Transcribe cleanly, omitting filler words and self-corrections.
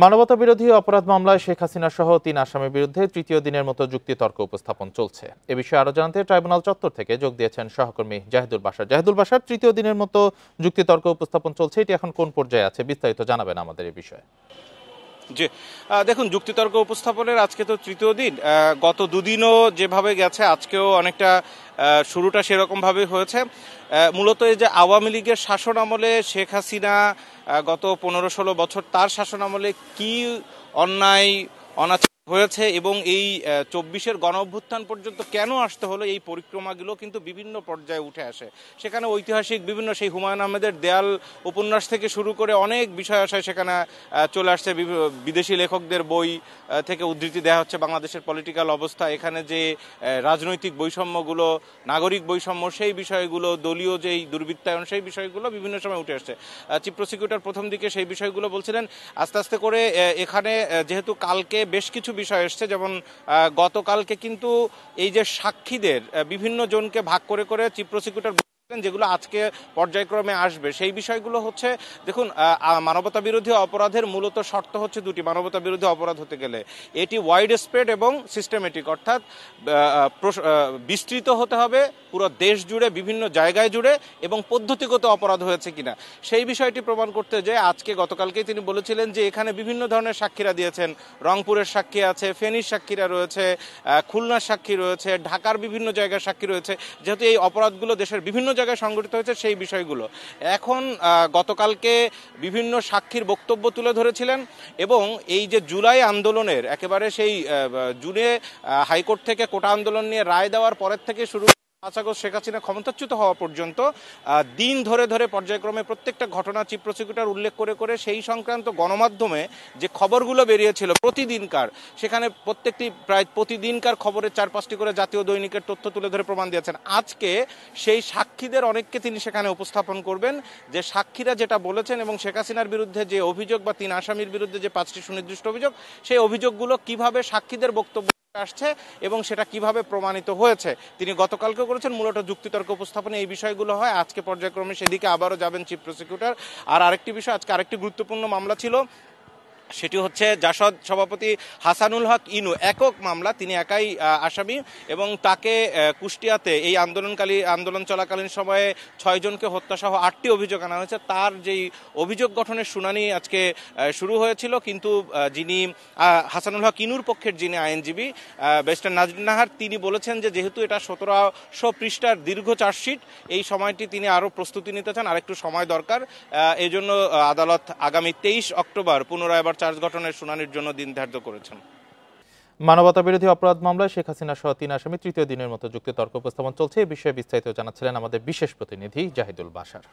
মানবতাবিরোধী অপরাধ মামলায় শেখ হাসিনা সহ ৩ আসামির বিরুদ্ধে তৃতীয় দিনের মতো যুক্তিতর্ক উপস্থাপন চলছে। এ বিষয়ে আরো জানাতে ট্রাইব্যুনাল চত্বর থেকে যোগ দিয়েছেন সহকর্মী জাহিদুল বাশার। জাহিদুল বাশার, তৃতীয় দিনের মতো যুক্তিতর্ক উপস্থাপন চলছে, এটি এখন কোন পর্যায়ে আছে, বিস্তারিত জানাবেন আমাদের এই বিষয়ে। জি, দেখুন, যুক্তিতর্ক উপস্থাপনের আজকে তো তৃতীয় দিন। গত দুদিনও যেভাবে গেছে আজকেও অনেকটা শুরুটা সেরকম ভাবে হয়েছে। মূলত এই যে আওয়ামী লীগের শাসন আমলে শেখ হাসিনা গত 15-16 বছর তার শাসন আমলে কি অন্যায় অনাচার হয়েছে এবং এই 24-এর গণ অভ্যুত্থান পর্যন্ত কেন আসতে হলো, এই পরিক্রমাগুলো কিন্তু বিভিন্ন পর্যায়ে উঠে আসে। সেখানে ঐতিহাসিক বিভিন্ন সেই হুমায়ুন আহমেদের দেয়াল উপন্যাস থেকে শুরু করে অনেক বিষয় আশায় সেখানে চলে আসছে। বিদেশি লেখকদের বই থেকে উদ্ধৃতি দেওয়া হচ্ছে বাংলাদেশের পলিটিক্যাল অবস্থা, এখানে যে রাজনৈতিক বৈষম্যগুলো, নাগরিক বৈষম্য, সেই বিষয়গুলো, দলীয় যেই দুর্বৃত্তায়ন, সেই বিষয়গুলো বিভিন্ন সময় উঠে আসছে। চিফ প্রসিকিউটর প্রথম দিকে সেই বিষয়গুলো বলছিলেন। আস্তে আস্তে করে এখানে যেহেতু কালকে বেশ কিছু বিষয় এসছে, যেমন গতকালকে কিন্তু এই যে সাক্ষীদের বিভিন্ন জনকে ভাগ করে করে চিফ প্রসিকিউটর যেগুলো আজকে পর্যায়ক্রমে আসবে, সেই বিষয়গুলো হচ্ছে, দেখুন, মানবতা বিরোধী অপরাধের মূলত শর্ত হচ্ছে দুটি। মানবতা বিরোধী অপরাধ হতে গেলে এটি ওয়াইড স্প্রেড এবং সিস্টেমেটিক, অর্থাৎ বিস্তৃত হতে হবে পুরো দেশ জুড়ে, বিভিন্ন জায়গায় জুড়ে, এবং পদ্ধতিগত অপরাধ হয়েছে কিনা সেই বিষয়টি প্রমাণ করতে যে আজকে গতকালকেই তিনি বলেছিলেন যে এখানে বিভিন্ন ধরনের সাক্ষীরা দিয়েছেন। রংপুরের সাক্ষী আছে, ফেনীর সাক্ষীরা রয়েছে, খুলনার সাক্ষী রয়েছে, ঢাকার বিভিন্ন জায়গার সাক্ষী রয়েছে। যেহেতু এই অপরাধগুলো দেশের বিভিন্ন জায়গায় সংঘটিত হয়েছে, সেই বিষয়গুলো এখন গতকালকে বিভিন্ন সাক্ষীর বক্তব্য তুলে ধরেছিলেন। এবং এই যে জুলাই আন্দোলনের একেবারে সেই জুনে হাইকোর্ট থেকে কোটা আন্দোলন নিয়ে রায় দেওয়ার পরের থেকে শুরু 5 আগস্ট শেখ হাসিনা ক্ষমতাচ্যুত হওয়া পর্যন্ত দিন ধরে ধরে পর্যায়ক্রমে প্রত্যেকটা ঘটনা চিফ প্রসিকিউটর উল্লেখ করে করে সেই সংক্রান্ত গণমাধ্যমে যে খবরগুলো বেরিয়েছিল প্রতিদিনকার, সেখানে প্রায় প্রতিদিনকার খবরের 4-5টি করে জাতীয় দৈনিকের তথ্য তুলে ধরে প্রমাণ দিয়েছেন। আজকে সেই সাক্ষীদের অনেককে তিনি সেখানে উপস্থাপন করবেন, যে সাক্ষীরা যেটা বলেছেন এবং শেখ হাসিনার বিরুদ্ধে যে অভিযোগ বা 3 আসামির বিরুদ্ধে যে 5টি সুনির্দিষ্ট অভিযোগ, সেই অভিযোগগুলো কিভাবে সাক্ষীদের বক্তব্য আসছে এবং সেটা কিভাবে প্রমাণিত হয়েছে তিনি গতকালকে করেছেন। মূলত যুক্তিতর্ক উপস্থাপনে এই বিষয়গুলো হয়। আজকে পর্যায়ক্রমে সেদিকে আবারও যাবেন চিফ প্রসিকিউটর। আর আরেকটি বিষয়, আজকে আরেকটি গুরুত্বপূর্ণ মামলা ছিল, সেটি হচ্ছে জাসদ সভাপতি হাসানুল হক ইনু, একক মামলা, তিনি একাই আসামি এবং তাকে কুষ্টিয়াতে এই আন্দোলন চলাকালীন সময়ে 6 জনকে হত্যাসহ 8টি অভিযোগ আনা হয়েছে। তার যেই অভিযোগ গঠনের শুনানি আজকে শুরু হয়েছিল, কিন্তু যিনি হাসানুল হক ইনুর পক্ষের যিনি আইনজীবী ব্যারিস্টার নাজরুল নাহার, তিনি বলেছেন যে যেহেতু এটা 1700 পৃষ্ঠার দীর্ঘ চার্জশিট, এই সময়টি তিনি আরও প্রস্তুতি নিতে চান, আরেকটু সময় দরকার। এই জন্য আদালত আগামী 23 অক্টোবর পুনরায় আবার চার্জ গঠনের শুনানির জন্য দিন ধার্য করেছেন। মানবতাবিরোধী অপরাধ মামলায় শেখ হাসিনা সহ 3 আসামি তৃতীয় দিনের মতো যুক্তিতর্ক উপস্থাপন চলছে। এই বিষয়ে বিস্তারিত জানাচ্ছিলেন আমাদের বিশেষ প্রতিনিধি জাহিদুল বাশার।